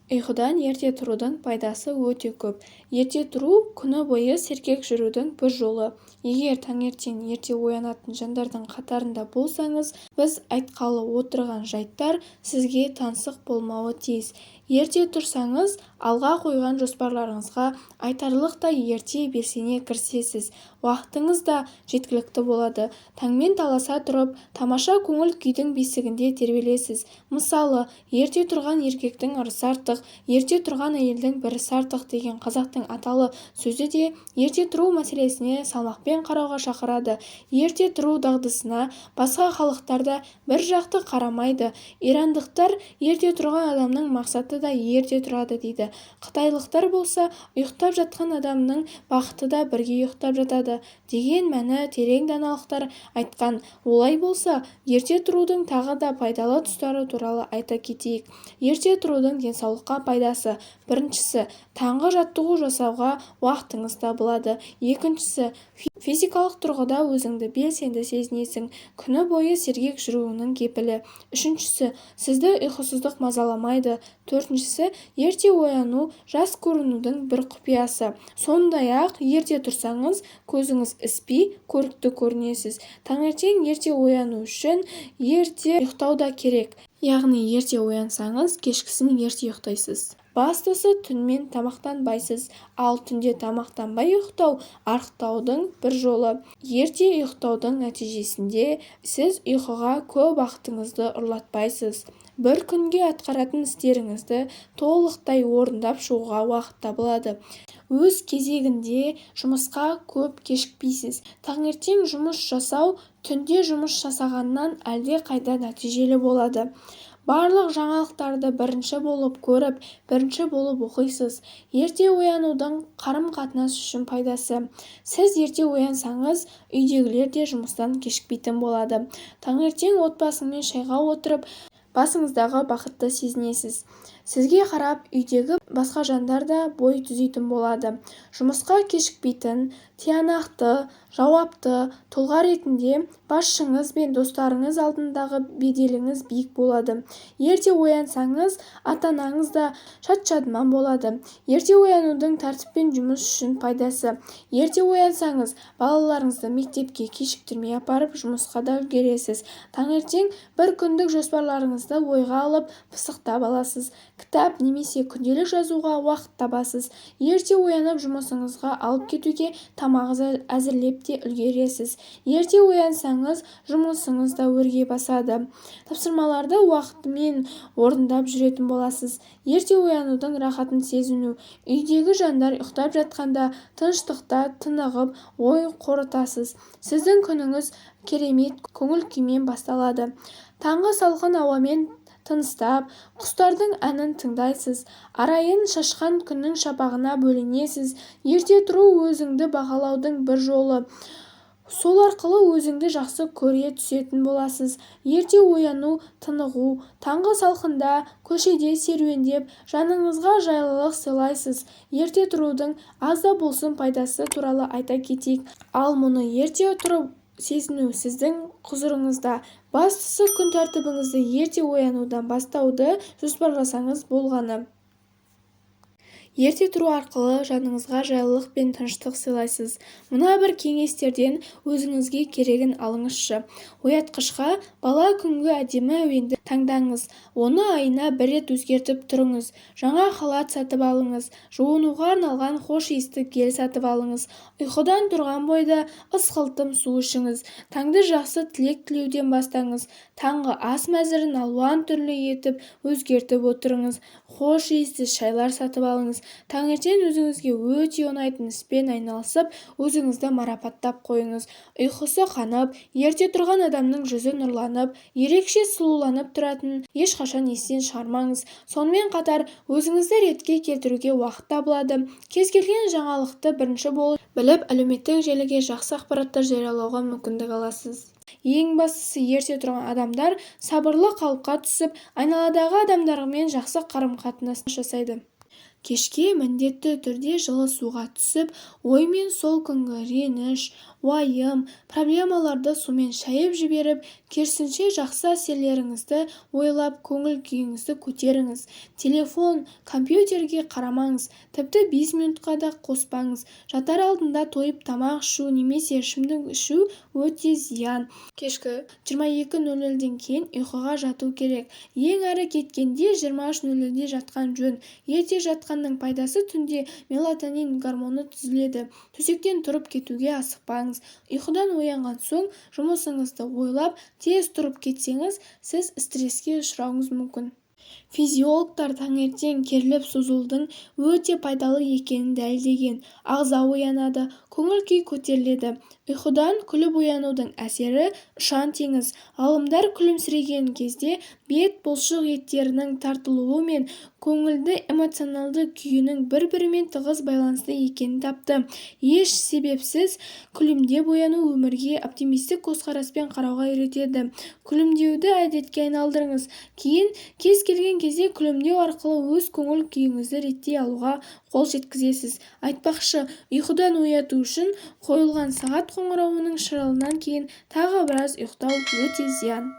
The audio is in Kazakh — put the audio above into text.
Ұйқыдан ерте тұрудың пайдасы өте көп. Ерте тұру күні бойы сергек жүрудің бір жолы. Егер таңертең ерте оянатын жандардың қатарында болсаңыз, біз айтқалы отырған жайттар сізге таңсық болмауы тиіс. Ерте тұрсаңыз, алға қойған жоспарларыңызға айтарлықтай ерте белсене кірісесіз. Уақытыңыз да жеткілікті болады. Таңмен таласа тұрып, тамаша көңіл күйдің бесігінде тербелесіз. Мысалы, ерте тұрған еркектің ырысы артық, ерте тұрған әйелдің бірісі артық деген қазақтың аталы сөзі де ерте тұру мәселесіне салмақпен қарауға шақырады. Ерте тұру дағдысына басқа халықтар да бір жақты қарамайды. Ирандықтар ерте тұрған адамның мақсаты да ерте тұрады дейді. Қытайлықтар болса, ұйықтап жатқан адамның бақыты да бірге ұйықтап жатады деген мәні терең даналықтар айтқан. Олай болса, ерте тұрудың тағы да пайдалы тұстары туралы айта кетейік. Ерте тұрудың денсаулыққа пайдасы: біріншісі, таңғы жаттығу жасауға уақытыңыз табылады. Екіншісі, физикалық тұрғыда өзіңді белсенді сезінесің, күні бойы сергек жүруінің кепілі. Үшіншісі, сізді ұйқысыздық мазаламайды. Төртіншісі, ерте ояну жас көрінудің бір құпиясы. Сондай-ақ, ерте тұрсаңыз, көзіңіз іспей, көрікті көрінесіз. Таңертең ерте ояну үшін ерте ұйықтау да керек. Яғни ерте оянсаңыз, кешкісін ерте ұйықтайсыз. Бастысы, түнмен тамақтанбайсыз, ал түнде тамақтанбай ұйықтау арықтаудың бір жолы. Ерте ұйықтаудың нәтижесінде сіз ұйқыға көп уақытыңызды ұрлатпайсыз. Бір күнге атқаратын істеріңізді толықтай орындап шығуға уақыт табылады. Өз кезегінде жұмысқа көп кешікпейсіз. Таңертең жұмыс жасау түнде жұмыс жасағаннан әлде қайда нәтижелі болады. Барлық жаңалықтарды бірінші болып көріп, бірінші болып оқисыз. Ерте оянудың қарым-қатынас үшін пайдасы: сіз ерте оянсаңыз, үйдегілер де жұмыстан кешікпейтін болады. Таңертең отбасыңмен шайға отырып, басыңыздағы бақытты сезінесіз. Сізге қарап, үйдегі басқа жандар да бой түзейтін болады. Жұмысқа кешікпейтін, тиянақты, жауапты тұлға ретінде басшыңыз бен достарыңыз алдындағы беделіңіз биік болады. Ерте оянсаңыз, ата-анаңыз да шат-шадыман болады. Ерте оянудың тәртіппен жұмыс үшін пайдасы: ерте оянсаңыз, балаларыңызды мектепке кешіктірмей апарып, жұмысқа да үлгересіз. Таңертең бір күндік жоспарларыңызды ойға алып, пысықтап аласыз. Кітап немесе күнделік жазуға уақыт табасыз. Ерте оянып, жұмысыңызға алып кетуге тамақ әзірлеп те үлгересіз. Ерте оянсаңыз, жұмысыңыз да өрге басады. Тапсырмаларды уақытымен орындап жүретін боласыз. Ерте оянудың рахатын сезіну: үйдегі жандар ұйықтап жатқанда тыныштықта тынығып ой қорытасыз. Сіздің күніңіз керемет көңіл күймен басталады. Таңғы салқын ауамен тыныстап, құстардың әнін тыңдайсыз. Арайын шашқан күннің шапағына бөленесіз. Ерте тұру өзіңді бағалаудың бір жолы. Сол арқылы өзіңді жақсы көре түсетін боласыз. Ерте ояну, тынығу: таңғы салқында көшеде серуендеп, жаныңызға жайлылық сыйлайсыз. Ерте тұрудың аз да болсын пайдасы туралы айта кетейік. Ал мұны ерте тұрып сезіну сіздің құзырыңызда. Бастысы, күн тәртібіңізді ерте оянудан бастауды жоспарласаңыз болғаны. Ерте тұру арқылы жаныңызға жайлылық пен тыныштық сыйлайсыз. Мына бір кеңестерден өзіңізге керегін алыңызшы. Оятқышқа бала күнгі әдемі әуенді таңдаңыз. Оны айына бір рет өзгертіп тұрыңыз. Жаңа халат сатып алыңыз. Жуынуға арналған хош иісті гель сатып алыңыз. Ұйқыдан тұрған бойда ысқылтым су ішіңіз. Таңды жақсы тілек тілеуден бастаңыз. Таңғы ас мәзірін алуан түрлі етіп өзгертіп отырыңыз. Хош иісті шайлар сатып алыңыз. Таңертең өзіңізге өте ұнайтын іспен айналысып, өзіңізді марапаттап қойыңыз. Ұйқысы қанып, ерте тұрған адамның жүзі нұрланып, ерекше сұлуланып тұратынын ешқашан естен шығармаңыз. Сонымен қатар, өзіңізді ретке келтіруге уақыт табылады. Кез келген жаңалықты бірінші болып біліп, әлеуметтік желіге жақсы ақпараттар жариялауға мүмкіндік аласыз. Ең бастысы, ерте тұрған адамдар сабырлы қалыпқа түсіп, айналадағы адамдармен жақсы қарым-қатынас жасайды. Кешке міндетті түрде жылы суға түсіп, оймен сол күнгі реніш, уайым, проблемаларды сумен шайып жіберіп, керісінше жақсы әсерлеріңізді ойлап, көңіл-күйіңізді көтеріңіз. Телефон, компьютерге қарамаңыз, тіпті 5 минутқа да қоспаңыз. Жатар алдында тойып тамақ ішу немесе ішімдік ішу өте зиян. Кешкі 22:00-ден кейін ұйқыға жату керек. Ең әрі кеткенде 23:00-де жатқан жөн. Ерте жатқанның пайдасы түнде мелатонин гормоны түзіледі. Төсектен тұрып кетуге асықпаңыз. Ұйқыдан оянған соң жұмысыңызды ойлап, тез тұрып кетсеңіз, сіз стресске ұшырауыңыз мүмкін. Физиологтар таңертең керіліп созылудың өте пайдалы екенін дәлелдеген. Ағза оянады, көңіл-күй көтеріледі. Ұйқыдан күліп оянудың әсері ұшан-теңіз. Ғалымдар күлімсіреген кезде бет бұлшық еттерінің тартылуы мен көңілді эмоционалды күйінің бір-бірімен тығыз байланысты екенін тапты. Еш себепсіз күлімдеп ояну өмірге оптимистік көзқараспен қарауға үйретеді. Күлімдеуді әдетке айналдырыңыз. Кейін кез келген кезде күлімдеу арқылы өз көңіл күйіңізді реттей алуға қол жеткізесіз. Айтпақшы, ұйқыдан ояту үшін қойылған сағат қоңырауының шырылынан кейін тағы біраз ұйықтау өте зиян.